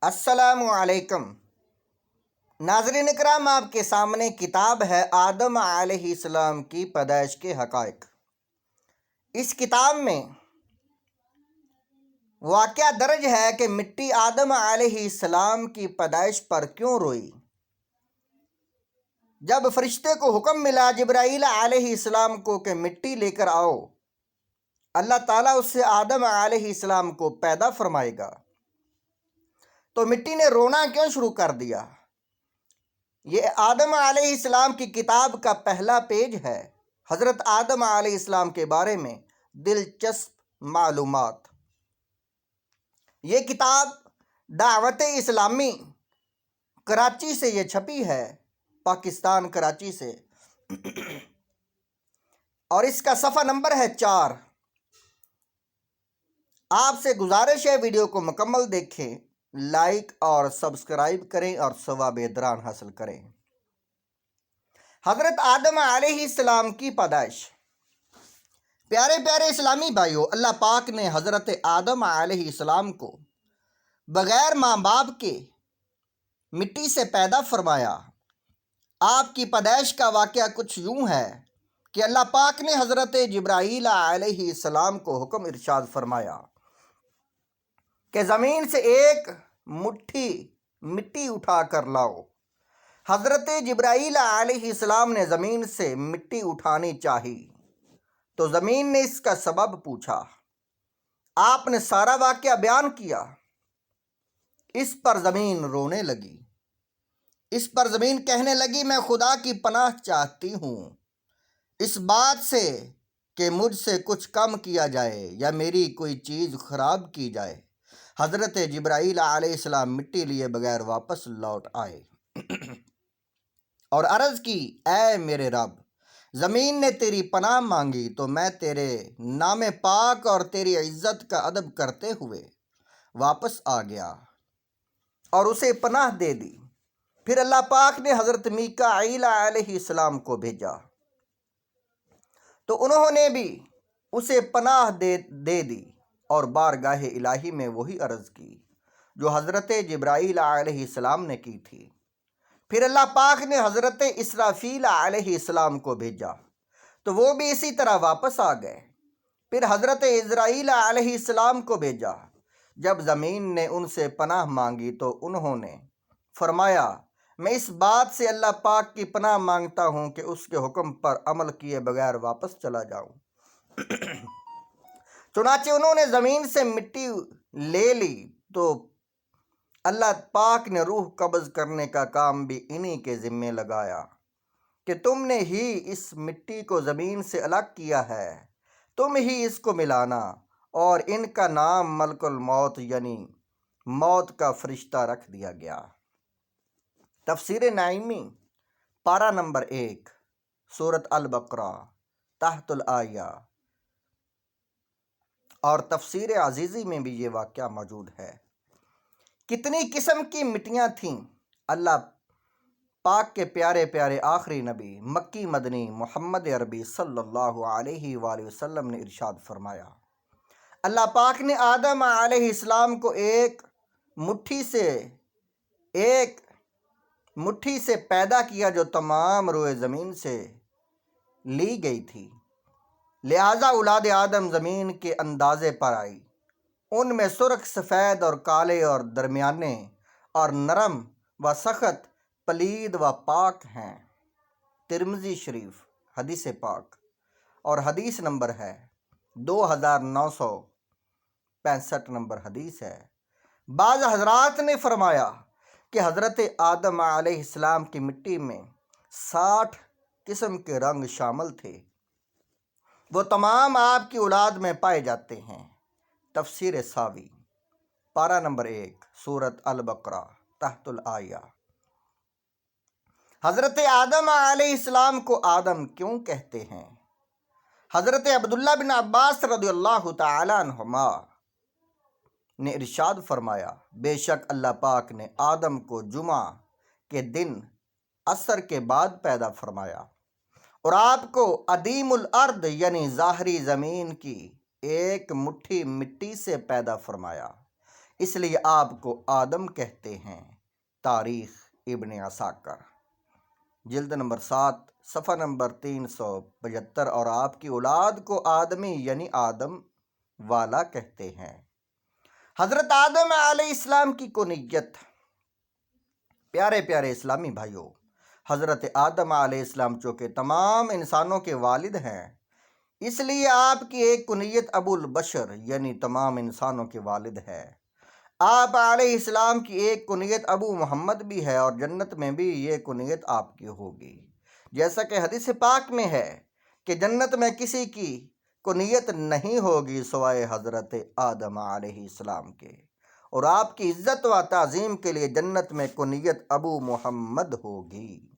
السلام علیکم ناظرین اکرام، آپ کے سامنے کتاب ہے آدم علیہ السلام کی پیدائش کے حقائق۔ اس کتاب میں واقعہ درج ہے کہ مٹی آدم علیہ السلام کی پیدائش پر کیوں روئی۔ جب فرشتے کو حکم ملا جبرائیل علیہ السلام کو کہ مٹی لے کر آؤ، اللہ تعالیٰ اس سے آدم علیہ السلام کو پیدا فرمائے گا، تو مٹی نے رونا کیوں شروع کر دیا؟ یہ آدم علیہ السلام کی کتاب کا پہلا پیج ہے۔ حضرت آدم علیہ السلام کے بارے میں دلچسپ معلومات۔ یہ کتاب دعوت اسلامی کراچی سے یہ چھپی ہے، پاکستان کراچی سے، اور اس کا صفحہ نمبر ہے 4۔ آپ سے گزارش ہے ویڈیو کو مکمل دیکھیں، لائک اور سبسکرائب کریں اور ثواب ادران حاصل کریں۔ حضرت آدم علیہ السلام کی پیدائش۔ پیارے پیارے اسلامی بھائیو، اللہ پاک نے حضرت آدم علیہ السلام کو بغیر ماں باپ کے مٹی سے پیدا فرمایا۔ آپ کی پیدائش کا واقعہ کچھ یوں ہے کہ اللہ پاک نے حضرت جبرائیل علیہ السلام کو حکم ارشاد فرمایا کہ زمین سے ایک مٹھی مٹی اٹھا کر لاؤ۔ حضرت جبرائیل علیہ السلام نے زمین سے مٹی اٹھانی چاہی تو زمین نے اس کا سبب پوچھا۔ آپ نے سارا واقعہ بیان کیا۔ اس پر زمین رونے لگی۔ اس پر زمین کہنے لگی، میں خدا کی پناہ چاہتی ہوں اس بات سے کہ مجھ سے کچھ کم کیا جائے یا میری کوئی چیز خراب کی جائے۔ حضرت جبرائیل علیہ السلام مٹی لیے بغیر واپس لوٹ آئے اور عرض کی، اے میرے رب، زمین نے تیری پناہ مانگی تو میں تیرے نام پاک اور تیری عزت کا ادب کرتے ہوئے واپس آ گیا اور اسے پناہ دے دی۔ پھر اللہ پاک نے حضرت میکائیل علیہ السلام کو بھیجا تو انہوں نے بھی اسے پناہ دے دی اور بارگاہ الہی میں وہی عرض کی جو حضرت جبرائیل علیہ السلام نے کی تھی۔ پھر اللہ پاک نے حضرت اسرافیل علیہ السلام کو بھیجا تو وہ بھی اسی طرح واپس آ گئے۔ پھر حضرت عزرائیل علیہ السلام کو بھیجا۔ جب زمین نے ان سے پناہ مانگی تو انہوں نے فرمایا، میں اس بات سے اللہ پاک کی پناہ مانگتا ہوں کہ اس کے حکم پر عمل کیے بغیر واپس چلا جاؤں۔ چنانچہ انہوں نے زمین سے مٹی لے لی تو اللہ پاک نے روح قبض کرنے کا کام بھی انہی کے ذمے لگایا کہ تم نے ہی اس مٹی کو زمین سے الگ کیا ہے، تم ہی اس کو ملانا، اور ان کا نام ملک الموت یعنی موت کا فرشتہ رکھ دیا گیا۔ تفسیر نعیمی پارہ نمبر 1، سورۃ البقرہ تحت الآیہ، اور تفسیر عزیزی میں بھی یہ واقعہ موجود ہے۔ کتنی قسم کی مٹیاں تھیں؟ اللہ پاک کے پیارے پیارے آخری نبی مکی مدنی محمد عربی صلی اللہ علیہ وآلہ وسلم نے ارشاد فرمایا، اللہ پاک نے آدم علیہ السلام کو ایک مٹھی سے پیدا کیا جو تمام روئے زمین سے لی گئی تھی، لہذا اولاد آدم زمین کے اندازے پر آئی۔ ان میں سرخ، سفید اور کالے اور درمیانے اور نرم و سخت، پلید و پاک ہیں۔ ترمذی شریف حدیث پاک، اور حدیث نمبر ہے 2965 نمبر حدیث ہے۔ بعض حضرات نے فرمایا کہ حضرت آدم علیہ السلام کی مٹی میں 60 قسم کے رنگ شامل تھے، وہ تمام آپ کی اولاد میں پائے جاتے ہیں۔ تفسیر ساوی پارہ نمبر 1، سورۃ البقرہ تحت الآیہ۔ حضرت آدم علیہ السلام کو آدم کیوں کہتے ہیں؟ حضرت عبداللہ بن عباس رضی اللہ تعالی عنہما نے ارشاد فرمایا، بے شک اللہ پاک نے آدم کو جمعہ کے دن عصر کے بعد پیدا فرمایا اور آپ کو عدیم الارض یعنی ظاہری زمین کی ایک مٹھی مٹی سے پیدا فرمایا۔ اس لیے آپ کو آدم کہتے ہیں۔ تاریخ ابن عساکر جلد نمبر 7 صفحہ نمبر 375۔ اور آپ کی اولاد کو آدمی یعنی آدم والا کہتے ہیں۔ حضرت آدم علیہ السلام کی کنیت۔ پیارے پیارے اسلامی بھائیوں، حضرت آدم علیہ السلام چونکہ تمام انسانوں کے والد ہیں، اس لیے آپ کی ایک کنیت ابو البشر یعنی تمام انسانوں کے والد ہے۔ آپ علیہ السلام کی ایک کنیت ابو محمد بھی ہے، اور جنت میں بھی یہ کنیت آپ کی ہوگی، جیسا کہ حدیث پاک میں ہے کہ جنت میں کسی کی کنیت نہیں ہوگی سوائے حضرت آدم علیہ السلام کے، اور آپ کی عزت و تعظیم کے لیے جنت میں کنیت ابو محمد ہوگی۔